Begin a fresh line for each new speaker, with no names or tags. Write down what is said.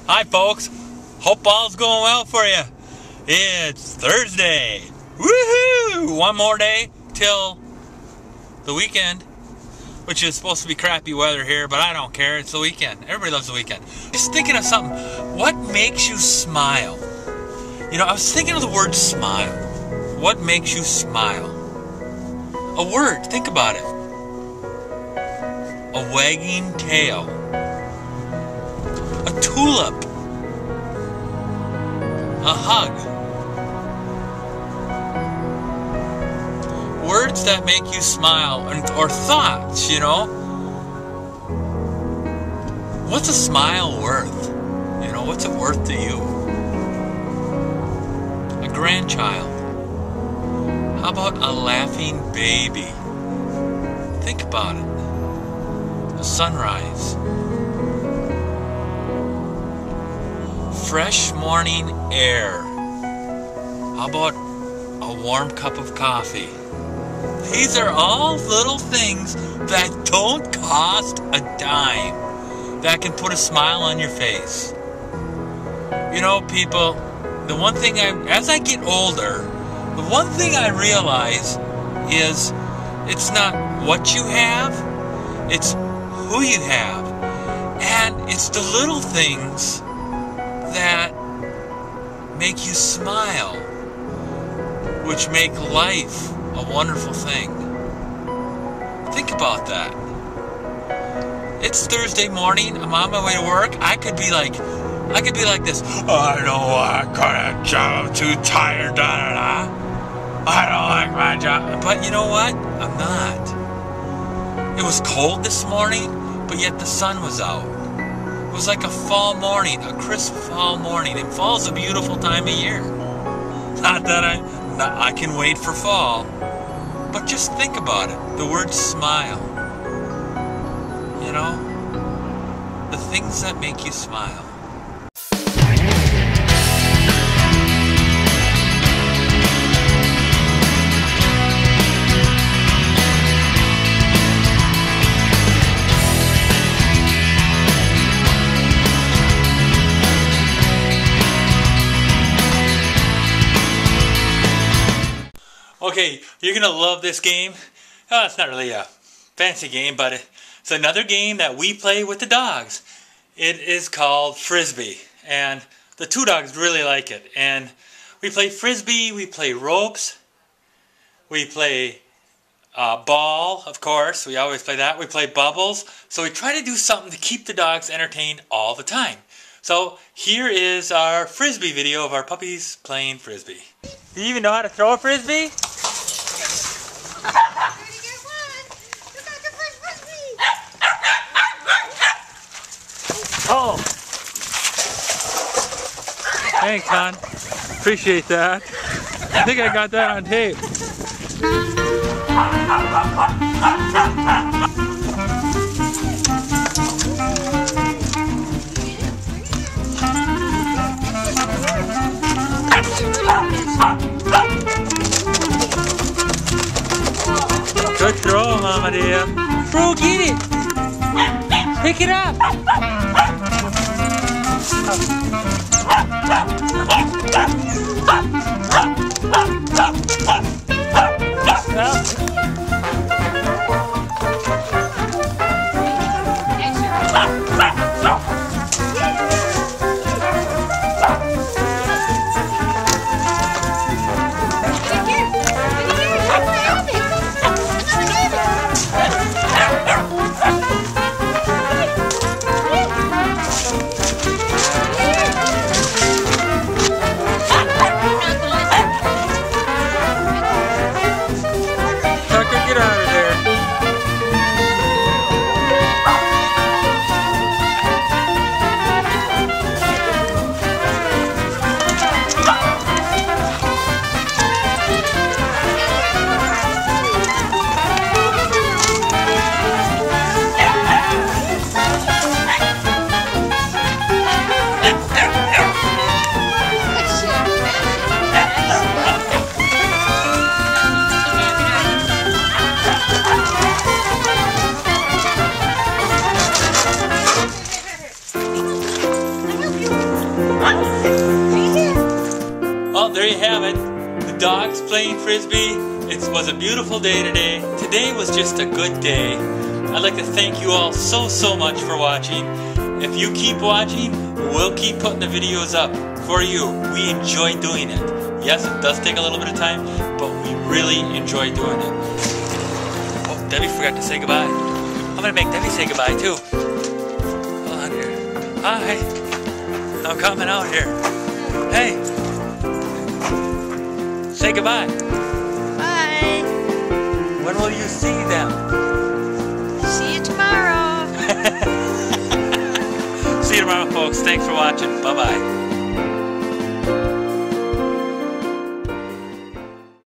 Hi folks, hope all's going well for you. It's Thursday. Woohoo! One more day till the weekend, which is supposed to be crappy weather here, but I don't care. It's the weekend. Everybody loves the weekend. Just thinking of something. What makes you smile? You know, I was thinking of the word smile. What makes you smile? A word. Think about it. A wagging tail. A tulip. A hug. Words that make you smile, or thoughts, you know. What's a smile worth? You know, what's it worth to you? A grandchild. How about a laughing baby? Think about it. A sunrise. Fresh morning air. How about a warm cup of coffee? These are all little things that don't cost a dime, that can put a smile on your face. You know, people, the one thing as I get older, the one thing I realize is it's not what you have, it's who you have. And it's the little things that make you smile, which make life a wonderful thing. Think about that. It's Thursday morning. I'm on my way to work. I could be like this. I don't want to go to job. I'm too tired. Da, da, da. I don't like my job. But you know what? I'm not. It was cold this morning, but yet the sun was out. It was like a fall morning, a crisp fall morning. And fall's a beautiful time of year. Not that I can wait for fall. But just think about it. The word smile. You know? The things that make you smile. Okay, you're going to love this game. Oh, it's not really a fancy game, but it's another game that we play with the dogs. It is called Frisbee, and the two dogs really like it. And we play Frisbee, we play ropes, we play ball, of course. We always play that. We play bubbles. So we try to do something to keep the dogs entertained all the time. So here is our Frisbee video of our puppies playing Frisbee. Do you even know how to throw a Frisbee? Oh! Thanks, hon. Appreciate that. I think I got that on tape. Good throw, Mama dear. Bro, get it! Pick it up! Well, there you have it. The dogs playing Frisbee. It was a beautiful day today. Today was just a good day. I'd like to thank you all so much for watching. If you keep watching, we'll keep putting the videos up for you. We enjoy doing it. Yes, it does take a little bit of time, but we really enjoy doing it. Oh, Debbie forgot to say goodbye. I'm gonna make Debbie say goodbye too. Hold on here. Hi. I'm coming out here. Hey. Say goodbye.
Bye.
When will you see them?
See you tomorrow.
See you tomorrow, folks. Thanks for watching. Bye-bye.